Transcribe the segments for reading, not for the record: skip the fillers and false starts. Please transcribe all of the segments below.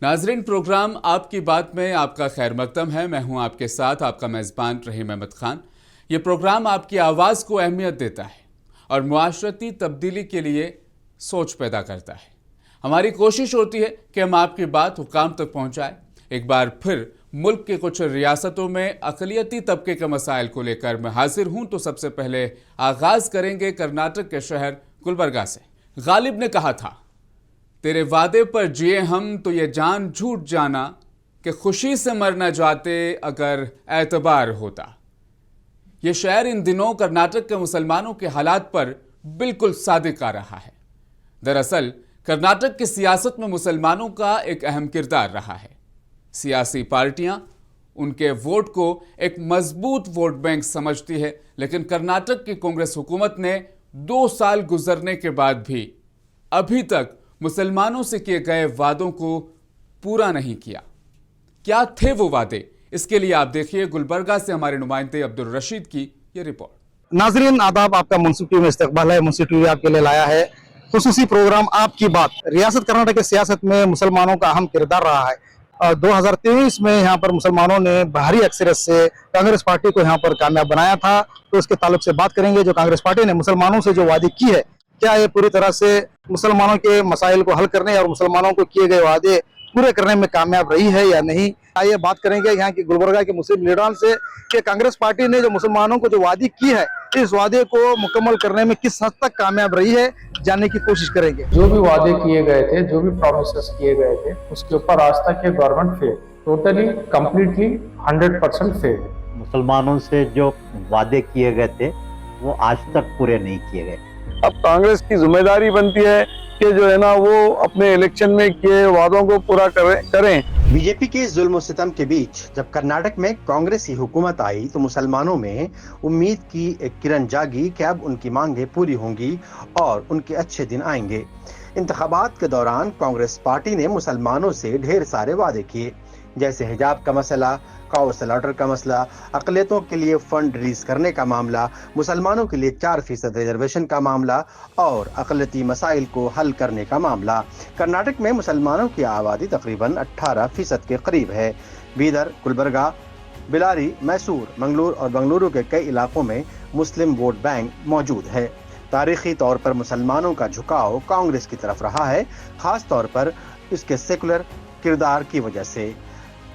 नाजरीन, प्रोग्राम आपकी बात में आपका खैर मकदम है। मैं हूं आपके साथ आपका मेज़बान रहीम अहमद खान। ये प्रोग्राम आपकी आवाज़ को अहमियत देता है और मुआशरती तब्दीली के लिए सोच पैदा करता है। हमारी कोशिश होती है कि हम आपकी बात हुकाम तक पहुंचाएं। एक बार फिर मुल्क के कुछ रियासतों में अक़लियती तबके के मसाइल को लेकर मैं हाजिर हूं। तो सबसे पहले आगाज़ करेंगे कर्नाटक के शहर गुलबर्गा से। गालिब ने कहा था, तेरे वादे पर जिए हम तो ये जान झूठ जाना कि खुशी से मर न जाते अगर एतबार होता। ये शायर इन दिनों कर्नाटक के मुसलमानों के हालात पर बिल्कुल सादिक आ रहा है। दरअसल कर्नाटक की सियासत में मुसलमानों का एक अहम किरदार रहा है। सियासी पार्टियां उनके वोट को एक मजबूत वोट बैंक समझती है, लेकिन कर्नाटक की कांग्रेस हुकूमत ने 2 साल गुजरने के बाद भी अभी तक मुसलमानों से किए गए वादों को पूरा नहीं किया। क्या थे वो वादे? इसके लिए आप देखिए गुलबर्गा से हमारे नुमाइंदे अब्दुल रशीद की ये रिपोर्ट। नाजरीन आदाब, आपका मुंशी टीवी में इस्तकबाल है। मुंशी टीवी आपके लिए लाया है खुसूसी प्रोग्राम आपकी बात। रियासत कर्नाटक की सियासत में मुसलमानों का अहम किरदार रहा है और 2023 में यहाँ पर मुसलमानों ने भारी अक्सरियत से कांग्रेस पार्टी को यहाँ पर कामयाब बनाया था। तो इसके ताल्लुक से बात करेंगे। जो कांग्रेस पार्टी ने मुसलमानों से जो वादे की है, क्या ये पूरी तरह से मुसलमानों के मसाइल को हल करने और मुसलमानों को किए गए वादे पूरे करने में कामयाब रही है या नहीं। आइए बात करेंगे यहाँ की गुलबर्गा के मुस्लिम लीडरों से कि कांग्रेस पार्टी ने जो मुसलमानों को जो वादी की है, इस वादे को मुकम्मल करने में किस हद तक कामयाब रही है, जानने की कोशिश करेंगे। जो भी वादे किए गए थे, जो भी प्रोमिसेस किए गए थे, उसके ऊपर आज तक ये government fail, totally completely 100% fail. मुसलमानों से जो वादे किए गए थे वो आज तक पूरे नहीं किए गए। अब कांग्रेस की जिम्मेदारी बनती है कि जो है ना वो अपने इलेक्शन में किए वादों को पूरा करें। बीजेपी के जुल्म सितम के बीच जब कर्नाटक में कांग्रेस की हुकूमत आई तो मुसलमानों में उम्मीद की एक किरण जागी कि अब उनकी मांगे पूरी होंगी और उनके अच्छे दिन आएंगे। इंतखाबात के दौरान कांग्रेस पार्टी ने मुसलमानों से ढेर सारे वादे किए, जैसे हिजाब का मसला, काउ स्लॉटर का मसला, अक़लियतों के लिए फंड रिलीज करने का मामला, मुसलमानों के लिए 4% रिजर्वेशन का मामला और अक़लियती मसाइल को हल करने का मामला। कर्नाटक में मुसलमानों की आबादी तकरीबन 18% के करीब है। बीदर, गुलबर्गा, बिलारी, मैसूर, मंगलूर और बेंगलुरु के कई इलाकों में मुस्लिम वोट बैंक मौजूद है। तारीखी तौर पर मुसलमानों का झुकाव कांग्रेस की तरफ रहा है, खास तौर पर इसके सेकुलर किरदार की वजह से।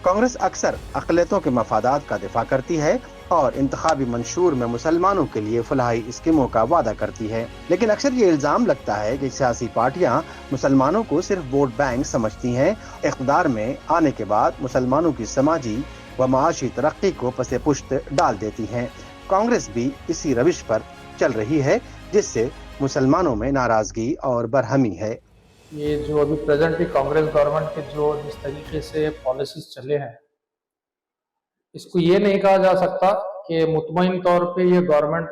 कांग्रेस अक्सर अक़लियतों के मफादात का दिफा करती है और इंतखाबी मंशूर में मुसलमानों के लिए फलाही स्कीमों का वादा करती है, लेकिन अक्सर ये इल्ज़ाम लगता है कि सियासी पार्टियां मुसलमानों को सिर्फ वोट बैंक समझती हैं। इक़्तिदार में आने के बाद मुसलमानों की समाजी व माशी तरक्की को पसे पुश्त डाल देती हैं। कांग्रेस भी इसी रविश पर चल रही है, जिससे मुसलमानों में नाराजगी और बरहमी है। ये जो अभी प्रेजेंटली कांग्रेस गवर्नमेंट के जो जिस तरीके से पॉलिसीज चले हैं, इसको ये नहीं कहा जा सकता कि मुतमईन तौर पे ये government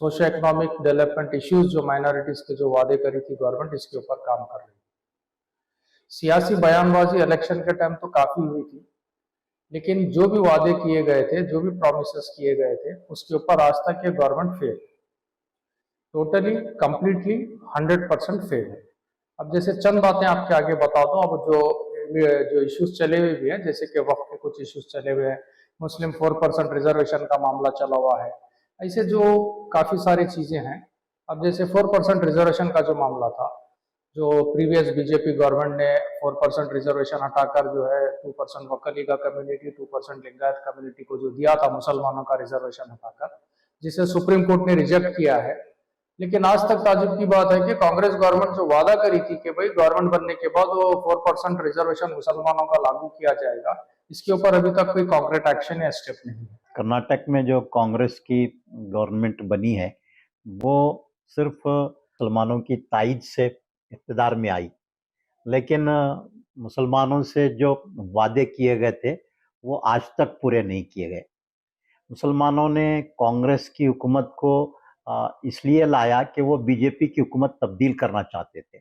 socio economic development issues जो माइनॉरिटीज के जो वादे करी थी गवर्नमेंट, इसके ऊपर काम कर रही है। सियासी बयानबाजी इलेक्शन के टाइम तो काफी हुई थी, लेकिन जो भी वादे किए गए थे, जो भी प्रोमिसेस किए गए थे, उसके ऊपर आज तक ये government fail, totally completely 100% fail है। अब जैसे चंद बातें आपके आगे बता दूं। अब जो इश्यूज चले हुए भी हैं, जैसे कि वक्त के कुछ इश्यूज चले हुए हैं, मुस्लिम 4% रिजर्वेशन का मामला चला हुआ है, ऐसे जो काफ़ी सारी चीज़ें हैं। अब जैसे 4% रिजर्वेशन का जो मामला था, जो प्रीवियस बीजेपी गवर्नमेंट ने 4% रिजर्वेशन हटाकर जो है 2% वकलीगा कम्युनिटी, 2% लिंगायत कम्युनिटी को जो दिया था मुसलमानों का रिजर्वेशन हटाकर, जिसे सुप्रीम कोर्ट ने रिजेक्ट किया है। लेकिन आज तक ताजुब की बात है कि कांग्रेस गवर्नमेंट जो वादा करी थी कि भाई गवर्नमेंट बनने के बाद वो 4% रिजर्वेशन मुसलमानों का लागू किया जाएगा, इसके ऊपर अभी तक कोई कॉन्क्रीट एक्शन या स्टेप नहीं है। कर्नाटक में जो कांग्रेस की गवर्नमेंट बनी है वो सिर्फ मुसलमानों की ताईद से इक़्तिदार में आई, लेकिन मुसलमानों से जो वादे किए गए थे वो आज तक पूरे नहीं किए गए। मुसलमानों ने कांग्रेस की हुकूमत को इसलिए लाया कि वो बीजेपी की हुकूमत तब्दील करना चाहते थे।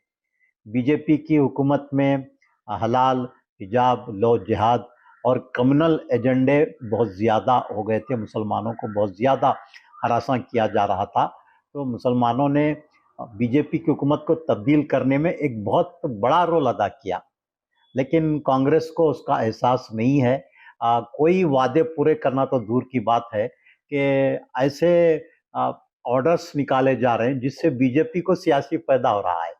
बीजेपी की हुकूमत में हलाल, हिजाब, लौ जिहाद और कम्युनल एजेंडे बहुत ज़्यादा हो गए थे। मुसलमानों को बहुत ज़्यादा हरासा किया जा रहा था, तो मुसलमानों ने बीजेपी की हुकूमत को तब्दील करने में एक बहुत बड़ा रोल अदा किया। लेकिन कांग्रेस को उसका एहसास नहीं है। कोई वादे पूरे करना तो दूर की बात है कि ऐसे ऑर्डर्स निकाले जा रहे हैं जिससे बीजेपी को सियासी फायदा हो रहा है।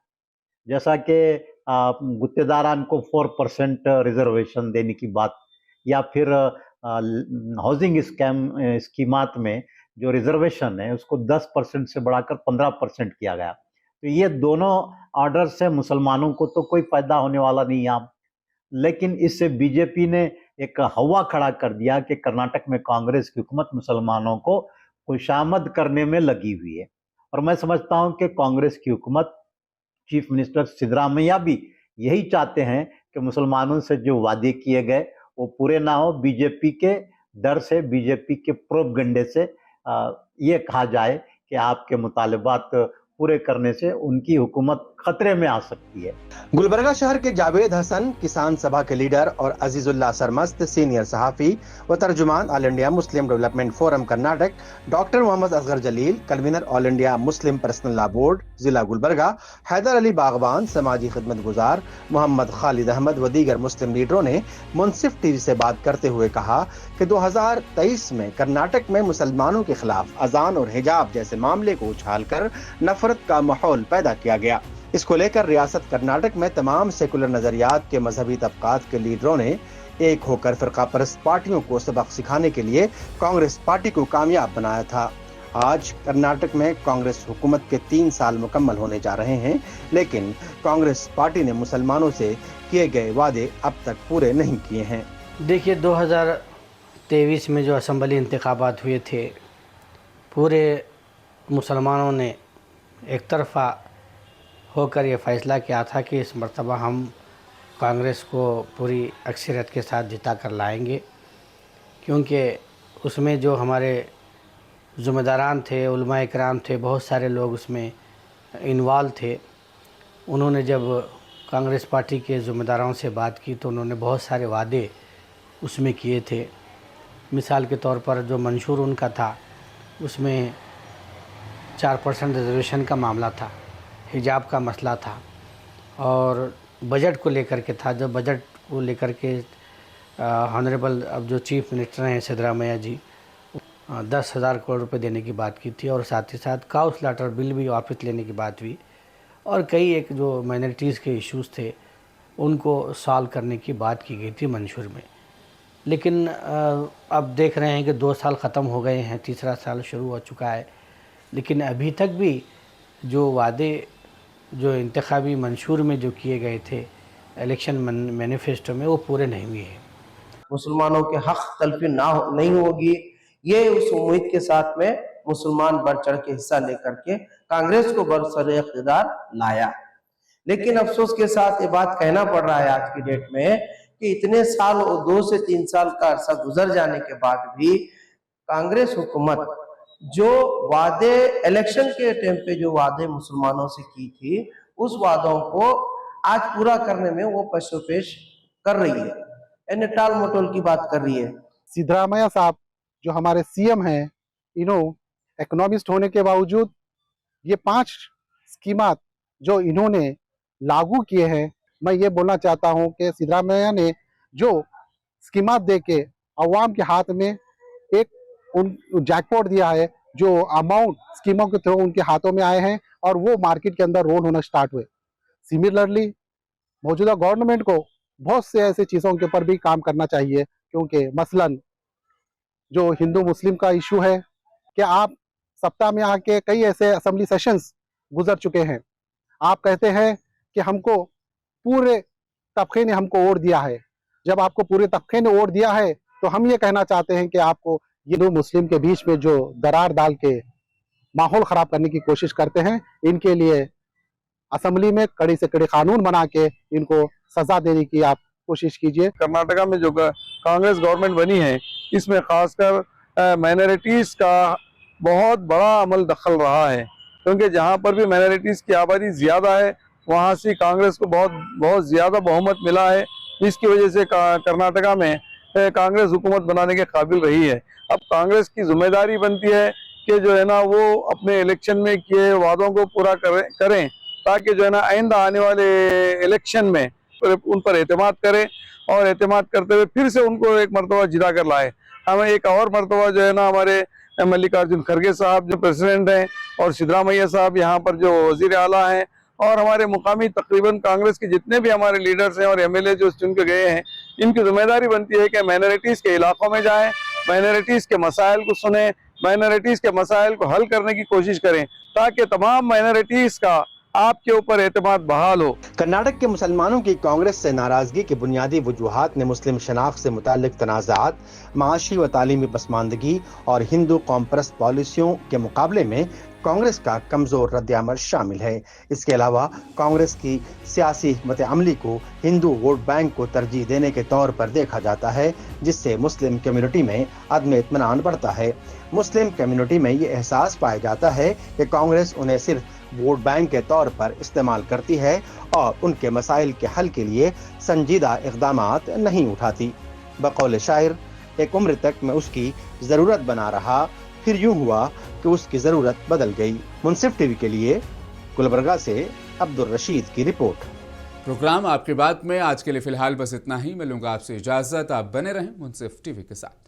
जैसा कि गुत्तेदारान को 4% रिजर्वेशन देने की बात, या फिर हाउसिंग स्कीमात में जो रिजर्वेशन है उसको 10% से बढ़ाकर 15% किया गया। तो ये दोनों ऑर्डर से मुसलमानों को तो कोई फायदा होने वाला नहीं है, लेकिन इससे बीजेपी ने एक हवा खड़ा कर दिया कि कर्नाटक में कांग्रेस की हुकूमत मुसलमानों को खुशामद करने में लगी हुई है। और मैं समझता हूं कि कांग्रेस की हुकूमत, चीफ मिनिस्टर सिद्धरामैया भी यही चाहते हैं कि मुसलमानों से जो वादे किए गए वो पूरे ना हो। बीजेपी के डर से, बीजेपी के प्रोपगंडे से ये कहा जाए कि आपके मुतालबात पूरे करने से उनकी हुकूमत खतरे में आ सकती है। गुलबर्गा शहर के जावेद हसन किसान सभा के लीडर और अजीजुल्लाह सरमस्त सीनियर सहाफी व तर्जुमान all India Muslim development forum Karnataka, doctor Mohammad Asgar Jaleel convener all India Muslim personal law board जिला गुलबर्गा, हैदर अली बागवान समाजी खिदमत गुजार, मोहम्मद खालिद अहमद व दीगर मुस्लिम लीडरों ने मुनसिफ टीवी से बात करते हुए कहा कि 2023 में कर्नाटक में मुसलमानों के खिलाफ अजान और हिजाब जैसे मामले को उछालकर नफरत का माहौल पैदा किया गया। इसको लेकर रियासत कर्नाटक में तमाम सेकुलर नजरियात के मजहबी तबकात के लीडरों ने एक होकर फिरका परस्त पार्टियों को सबक सिखाने के लिए कांग्रेस पार्टी को कामयाब बनाया था। आज कर्नाटक में कांग्रेस हुकूमत के 3 साल मुकम्मल होने जा रहे हैं, लेकिन कांग्रेस पार्टी ने मुसलमानों से किए गए वादे अब तक पूरे नहीं किए हैं। देखिए, 2023 में जो असम्बली इंतखाबात हुए थे, पूरे मुसलमानों ने एक तरफा होकर ये फ़ैसला किया था कि इस मर्तबा हम कांग्रेस को पूरी अक्सरियत के साथ जिता कर लाएंगे, क्योंकि उसमें जो हमारे ज़िम्मेदारान थे, उलमा इकराम थे, बहुत सारे लोग उसमें इन्वॉल्व थे। उन्होंने जब कांग्रेस पार्टी के ज़िम्मेदारों से बात की तो उन्होंने बहुत सारे वादे उसमें किए थे। मिसाल के तौर पर जो मंशूर उनका था उसमें 4% रिजर्वेशन का मामला था, हिजाब का मसला था, और बजट को लेकर के था। जब बजट को लेकर के ऑनरेबल अब जो चीफ मिनिस्टर हैं सिद्धरामैया जी 10,000 करोड़ रुपए देने की बात की थी, और साथ ही साथ काउ स्लॉटर बिल भी वापस लेने की बात हुई, और कई एक जो माइनॉरिटीज़ के इश्यूज़ थे उनको सॉल्व करने की बात की गई थी मंशूर में। लेकिन अब देख रहे हैं कि 2 साल ख़त्म हो गए हैं, तीसरा साल शुरू हो चुका है, लेकिन अभी तक भी जो वादे जो इंतखाबी मंशूर में जो किए गए थे इलेक्शन मैनिफेस्टो में, वो पूरे नहीं हुए हैं। मुसलमानों के हक तलफी नहीं होगी, ये उस उम्मीद के साथ में मुसलमान बढ़ चढ़ के हिस्सा लेकर के कांग्रेस को बरसर इख्तियार लाया। लेकिन अफसोस के साथ ये बात कहना पड़ रहा है आज की डेट में कि इतने साल और 2 से 3 साल का अरसा गुजर जाने के बाद भी कांग्रेस हुकूमत जो वादे इलेक्शन के टाइम पे जो वादे मुसलमानों से की थी, उस वादों को आज पूरा करने में वो पशोपेश कर रही है, यानी टाल मटोल की बात कर रही है। सिद्धरामैया साहब जो हमारे सीएम हैं, इकोनॉमिस्ट होने के बावजूद ये 5 स्कीमात जो इन्होंने लागू किए हैं, मैं ये बोलना चाहता हूं कि सिद्धरामैया ने जो स्कीमात दे के अवाम के हाथ में एक जैकपॉट दिया है, जो अमाउंट स्कीमों के थ्रू उनके हाथों में आए हैं और वो मार्केट के अंदर रोल होना स्टार्ट हुए। सिमिलरली मौजूदा गवर्नमेंट को बहुत से ऐसे चीज़ों के ऊपर भी काम करना चाहिए, क्योंकि मसलन जो हिंदू मुस्लिम का इशू है कि आप सप्ताह में आके कई ऐसे असेंबली सेशंस गुजर चुके हैं, आप कहते हैं कि हमको पूरे तबके ने हमको वोट दिया है। जब आपको पूरे तबके ने वोट दिया है तो हम ये कहना चाहते हैं कि आपको हिंदू मुस्लिम के बीच में जो दरार डाल के माहौल खराब करने की कोशिश करते हैं, इनके लिए असेंबली में कड़ी से कड़ी कानून बना के इनको सजा देने की आप कोशिश कीजिए। कर्नाटका में जो कांग्रेस गवर्नमेंट बनी है, इसमें खासकर माइनॉरिटीज़ का बहुत बड़ा अमल दखल रहा है, क्योंकि जहाँ पर भी माइनॉरिटीज़ की आबादी ज़्यादा है वहाँ से कांग्रेस को बहुत ज़्यादा बहुमत मिला है। इसकी वजह से कर्नाटका में कांग्रेस हुकूमत बनाने के काबिल रही है। अब कांग्रेस की जिम्मेदारी बनती है कि जो है ना वो अपने इलेक्शन में किए वादों को पूरा करें, ताकि जो है ना आइंदा आने वाले इलेक्शन में उन पर एतमाद करें और एतमाद करते हुए फिर से उनको एक मरतबा जिता कर लाए। हमें एक और मरतबा जो है ना, हमारे मल्लिकार्जुन खड़गे साहब जो प्रेसिडेंट हैं और सिद्धरामैया साहब यहाँ पर जो वजीर आला हैं और हमारे मुकामी तकरीबन कांग्रेस के जितने भी हमारे लीडर्स हैं और एमएलए जो चुन के गए हैं, इनकी जिम्मेदारी बनती है कि माइनॉरिटीज़ के इलाकों में जाएं, माइनॉरिटीज़ के मसाइल को सुने, माइनॉरिटीज़ के मसाइल को हल करने की कोशिश करें ताकि तमाम माइनॉरिटीज़ का आपके ऊपर एतमाद बहाल हो। कर्नाटक के मुसलमानों की कांग्रेस से नाराजगी की बुनियादी वजूहात ने मुस्लिम शनाख्त से मुताल्लिक तनाज़ात, माशी व तालीमी पसमानदगी और हिंदू कौम परस्त पॉलिसियों के मुकाबले में कांग्रेस का कमजोर रद्द-ए-अमल शामिल है। इसके अलावा कांग्रेस की सियासी हिकमत अमली को हिंदू वोट बैंक को तरजीह देने के तौर पर देखा जाता है, जिससे मुस्लिम कम्युनिटी में अदम इत्मीनान बढ़ता है। मुस्लिम कम्युनिटी में ये एहसास पाया जाता है कि कांग्रेस उन्हें सिर्फ वोट बैंक के तौर पर इस्तेमाल करती है और उनके मसाइल के हल के लिए संजीदा इक़दामात नहीं उठाती। बकौल शायर, एक उम्र तक मैं उसकी ज़रूरत बना रहा, फिर यूं हुआ कि उसकी ज़रूरत बदल गई। मुंसिफ टीवी के लिए गुलबर्गा से अब्दुल रशीद की रिपोर्ट। प्रोग्राम आपकी बात में आज के लिए फिलहाल बस इतना ही। मिलूंगा आपसे इजाज़त। आप बने रहें मुंसिफ टीवी के साथ।